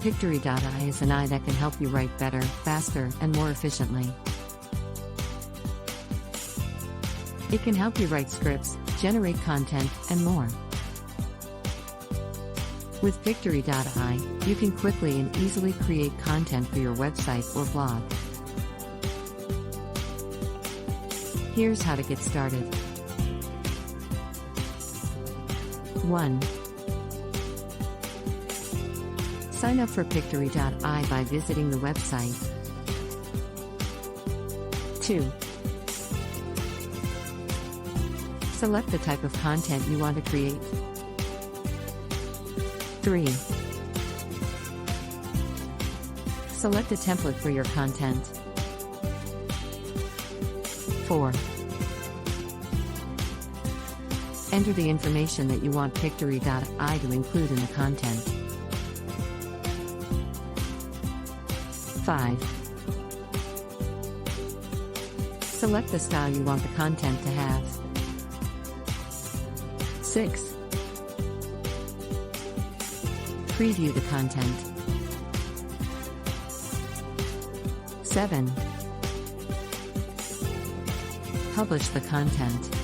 Pictory.ai is an AI that can help you write better, faster, and more efficiently. It can help you write scripts, generate content, and more. With Pictory.ai, you can quickly and easily create content for your website or blog. Here's how to get started. 1. Sign up for Pictory.ai by visiting the website. 2. Select the type of content you want to create. 3. Select a template for your content. 4. Enter the information that you want Pictory.ai to include in the content. 5. Select the style you want the content to have. 6. Preview the content. 7. Publish the content.